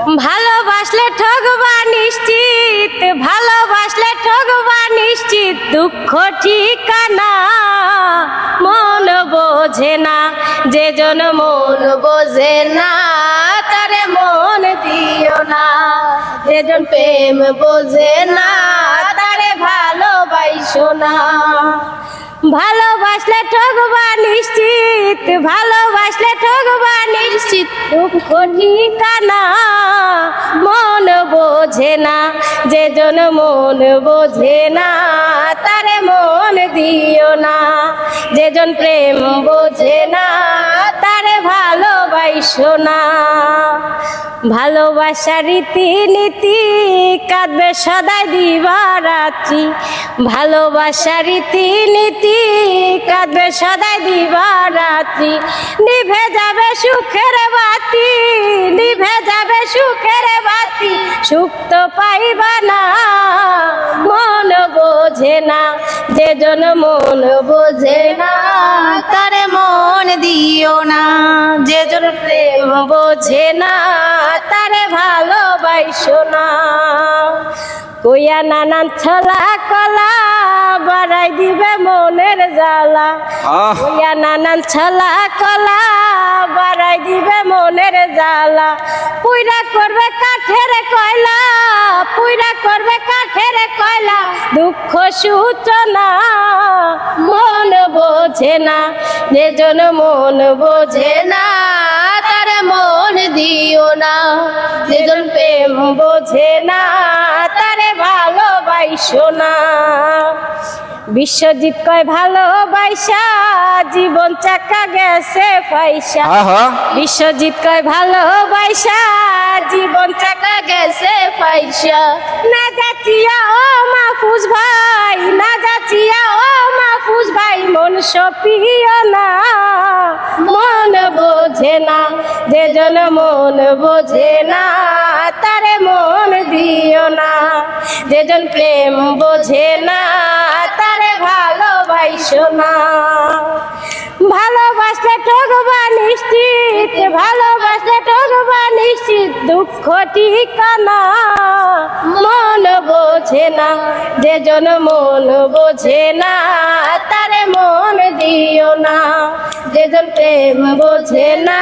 ভালোবাসলে ঠকবা নিশ্চিত, ভালোবাসলে ঠকবা নিশ্চিত, দুঃখ ঠিকানা মন বোঝে না, যে জন মন বোঝে না তারে মন দিও না, যে জন প্রেম বোঝে না তারে ভালোবাসো না। ভালোবাসলে ঠকবা নিশ্চিত, ভালোবাসলে ঠকবা নিশ্চিত, দুঃখ ঠিকানা মন বোঝে না, যে জন মন বোঝে না তারে মন দিও না, যে জন প্রেম বোঝে না তারে ভালোবাসো না। ভালোবাসা রীতি নীতি কাঁদবে সদাই দিবারাত্রি, ভালোবাসা রীতি নীতি কাঁদবে সদাই দিবারাত্রি, নিভে যাবে সুখের বাতি, নিভে যাবে সুখের বাতি, সুখ তো পাইবা না মন বোঝে না, যে জন মন বোঝে না তারে মন দিও না, যে জন প্রেম বোঝে না তারে ভালোবাসো না। কইয়া নানান ছলা কলা বাড়াই দিবে মনের জ্বালা, কইয়া নানান ছলা কলা বাড়াই দিবে মনের জ্বালা, পুইরা করবে কাঠের কয়লা, পুইরা করবে কাঠের কয়লা, দুঃখ সূচনা মন বোঝে না, যে জন মন বোঝে না তারে মন দিও না, যে জন প্রেম বোঝে না তারে ভালোবাসো না। বিশ্বজিৎ কয় ভালোবাসা জীবন চাকা গেছে পয়সা, বিশ্বজিৎ কয় ভালোবাসা জীবন চাকা গেছে পয়সা, না যাচিয়া ও মাহফুজ ভাই, না যাচিয়া ও মাহফুজ ভাই, মন সপিও না মন বোঝে না, যে জন মন বোঝে না তারে মন দিও না, যে জন প্রেম বোঝে না তারে ভালোবাসো না। ভালোবাসলে ঠকবা নিশ্চিত, ভালোবাসলে ঠকবা নিশ্চিত, দুঃখ ঠিকানা মন বোঝে না, যে জন মন বোঝে না তারে মন দিও না, যে জন প্রেম বোঝে না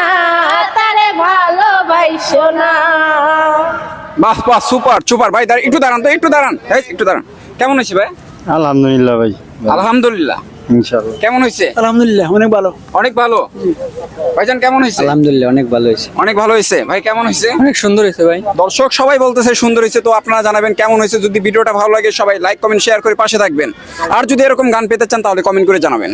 তারে ভালোবাসো না। বাহ বাহ, সুপার সুপার ভাই। একটু দাঁড়ান তো, একটু দাঁড়ান, একটু দাঁড়ান। কেমন হয়েছে ভাই? আলহামদুলিল্লাহ ভাই, আলহামদুলিল্লাহ। ইনশাআল্লাহ কেমন হয়েছে? আলহামদুলিল্লাহ অনেক ভালো। অনেক ভালো। ভাইজান কেমন হয়েছে? আলহামদুলিল্লাহ অনেক ভালো হয়েছে। অনেক ভালো হয়েছে। ভাই কেমন হয়েছে? অনেক সুন্দর হয়েছে ভাই। দর্শক সবাই বলতেছে সুন্দর হয়েছে, তো আপনারা জানাবেন কেমন হয়েছে। যদি ভিডিওটা ভালো লাগে সবাই লাইক কমেন্ট শেয়ার করে পাশে থাকবেন, আর যদি এরকম গান পেতে চান তাহলে কমেন্ট করে জানাবেন।